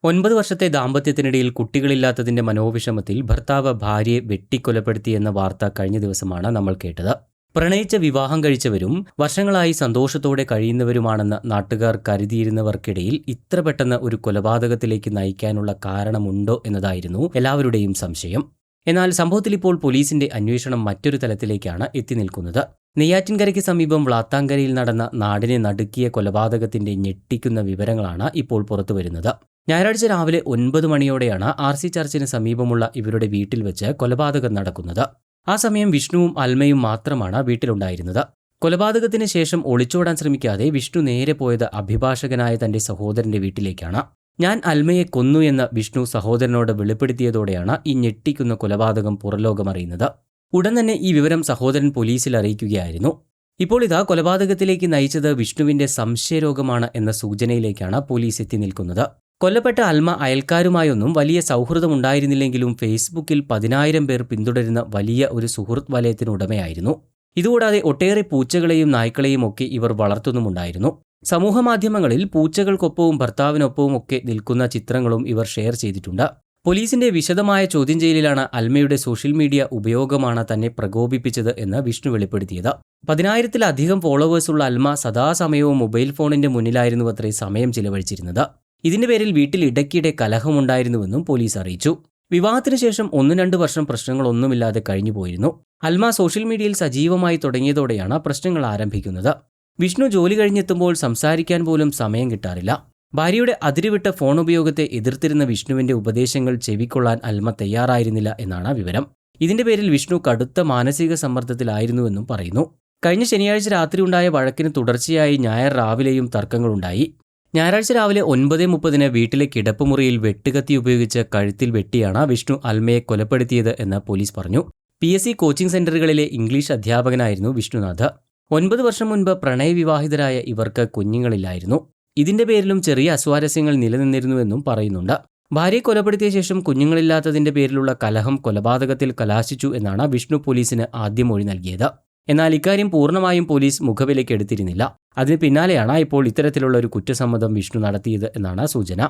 9 വർഷത്തെ ദാമ്പത്യത്തിനിടയിൽ കുട്ടികളില്ലാത്തതിന്റെ മനോവിഷമത്തിൽ ഭർത്താവ് ഭാര്യയെ വെട്ടിക്കൊലപ്പെടുത്തിയെന്ന വാർത്ത കഴിഞ്ഞ ദിവസമാണ് നമ്മൾ കേട്ടത്. പ്രണയിച്ച വിവാഹം കഴിച്ചവരും വർഷങ്ങളായി സന്തോഷത്തോടെ കഴിയുന്നവരുമാണെന്ന് നാട്ടുകാർ കരുതിയിരുന്നവർക്കിടയിൽ ഇത്ര പെട്ടെന്ന് ഒരു കൊലപാതകത്തിലേക്ക് നയിക്കാനുള്ള കാരണമുണ്ടോ എന്നതായിരുന്നു എല്ലാവരുടെയും സംശയം. എന്നാൽ സംഭവത്തിൽ ഇപ്പോൾ പോലീസിന്റെ അന്വേഷണം മറ്റൊരു തലത്തിലേക്കാണ് എത്തി നിൽക്കുന്നത്. നെയ്യാറ്റിൻകരയ്ക്ക് സമീപം വ്ളാത്താങ്കരയിൽ നടന്ന നാടിനെ നടുക്കിയ കൊലപാതകത്തിന്റെ ഞെട്ടിക്കുന്ന വിവരങ്ങളാണ് ഇപ്പോൾ പുറത്തുവരുന്നത്. ഞായറാഴ്ച രാവിലെ 9 മണിയോടെയാണ് RC ചർച്ചിന് സമീപമുള്ള ഇവരുടെ വീട്ടിൽ വെച്ച് കൊലപാതകം നടക്കുന്നത്. ആ സമയം വിഷ്ണുവും അൽമയും മാത്രമാണ് വീട്ടിലുണ്ടായിരുന്നത്. കൊലപാതകത്തിന് ശേഷം ഒളിച്ചോടാൻ ശ്രമിക്കാതെ വിഷ്ണു നേരെ പോയത് അഭിഭാഷകനായ തന്റെ സഹോദരന്റെ വീട്ടിലേക്കാണ്. ഞാൻ അൽമയെ കൊന്നു എന്ന് വിഷ്ണു സഹോദരനോട് വെളിപ്പെടുത്തിയതോടെയാണ് ഈ ഞെട്ടിക്കുന്ന കൊലപാതകം പുറലോകമറിയുന്നത്. ഉടൻ തന്നെ ഈ വിവരം സഹോദരൻ പോലീസിൽ അറിയിക്കുകയായിരുന്നു. ഇപ്പോൾ ഇതാ കൊലപാതകത്തിലേക്ക് നയിച്ചത് വിഷ്ണുവിന്റെ സംശയരോഗമാണ് എന്ന സൂചനയിലേക്കാണ് പോലീസ് എത്തി നിൽക്കുന്നത്. കൊല്ലപ്പെട്ട അൽമ അയൽക്കാരുമായൊന്നും വലിയ സൗഹൃദമുണ്ടായിരുന്നില്ലെങ്കിലും ഫേസ്ബുക്കിൽ 10,000 പേർ പിന്തുടരുന്ന വലിയ ഒരു സുഹൃത്ത് വലയത്തിനുടമയായിരുന്നു. ഇതുകൂടാതെ ഒട്ടേറെ പൂച്ചകളെയും നായ്ക്കളെയും ഒക്കെ ഇവർ വളർത്തുന്നുമുണ്ടായിരുന്നു. സമൂഹമാധ്യമങ്ങളിൽ പൂച്ചകൾക്കൊപ്പവും ഭർത്താവിനൊപ്പവും ഒക്കെ നിൽക്കുന്ന ചിത്രങ്ങളും ഇവർ ഷെയർ ചെയ്തിട്ടുണ്ട്. പോലീസിന്റെ വിശദമായ ചോദ്യം ചെയ്യലിലാണ് അൽമയുടെ സോഷ്യൽ മീഡിയ ഉപയോഗമാണ് തന്നെ പ്രകോപിപ്പിച്ചത് എന്ന് വിഷ്ണു വെളിപ്പെടുത്തിയത്. 10,000-ത്തിലധികം ഫോളോവേഴ്സുള്ള അൽമ സദാസമയവും മൊബൈൽ ഫോണിന്റെ മുന്നിലായിരുന്നു അത്രേ സമയം ചിലവഴിച്ചിരുന്നത്. ഇതിന്റെ പേരിൽ വീട്ടിൽ ഇടയ്ക്കിടെ കലഹമുണ്ടായിരുന്നുവെന്നും പോലീസ് അറിയിച്ചു. വിവാഹത്തിന് ശേഷം 1-2 വർഷം പ്രശ്നങ്ങളൊന്നുമില്ലാതെ കഴിഞ്ഞുപോയിരുന്നു. അൽമ സോഷ്യൽ മീഡിയയിൽ സജീവമായി തുടങ്ങിയതോടെയാണ് പ്രശ്നങ്ങൾ ആരംഭിക്കുന്നത്. വിഷ്ണു ജോലി കഴിഞ്ഞെത്തുമ്പോൾ സംസാരിക്കാൻ പോലും സമയം കിട്ടാറില്ല. ഭാര്യയുടെ അതിരുവിട്ട ഫോൺ ഉപയോഗത്തെ എതിർത്തിരുന്ന വിഷ്ണുവിന്റെ ഉപദേശങ്ങൾ ചെവിക്കൊള്ളാൻ അൽമ തയ്യാറായിരുന്നില്ല എന്നാണ് വിവരം. ഇതിന്റെ പേരിൽ വിഷ്ണു കടുത്ത മാനസിക സമ്മർദ്ദത്തിലായിരുന്നുവെന്നും പറയുന്നു. കഴിഞ്ഞ ശനിയാഴ്ച രാത്രി ഉണ്ടായ വഴക്കിന് തുടർച്ചയായി ഞായർ രാവിലെയും തർക്കങ്ങളുണ്ടായി. ഞായറാഴ്ച രാവിലെ 9:30 വീട്ടിലെ കിടപ്പുമുറിയിൽ വെട്ടുകത്തി ഉപയോഗിച്ച് കഴുത്തിൽ വെട്ടിയാണ് വിഷ്ണു അൽമയെ കൊലപ്പെടുത്തിയത് എന്ന് പോലീസ് പറഞ്ഞു. PSC കോച്ചിംഗ് സെന്ററുകളിലെ ഇംഗ്ലീഷ് അധ്യാപകനായിരുന്നു വിഷ്ണുനാഥ്. 9 വർഷം മുൻപ് പ്രണയവിവാഹിതരായ ഇവർക്ക് കുഞ്ഞുങ്ങളില്ലായിരുന്നു. ഇതിന്റെ പേരിലും ചെറിയ അസ്വാരസ്യങ്ങൾ നിലനിന്നിരുന്നുവെന്നും പറയുന്നുണ്ട്. ഭാര്യയെ കൊലപ്പെടുത്തിയ ശേഷം കുഞ്ഞുങ്ങളില്ലാത്തതിന്റെ പേരിലുള്ള കലഹം കൊലപാതകത്തിൽ കലാശിച്ചു എന്നാണ് വിഷ്ണു പോലീസിന് ആദ്യം മൊഴി നൽകിയത്. എന്നാൽ ഇക്കാര്യം പൂർണ്ണമായും പോലീസ് മുഖവിലേക്ക് എടുത്തിരുന്നില്ല. അതിന് പിന്നാലെയാണ് ഇപ്പോൾ ഇത്തരത്തിലുള്ള ഒരു കുറ്റസമ്മതം വിഷ്ണു നടത്തിയത് എന്നാണ് സൂചന.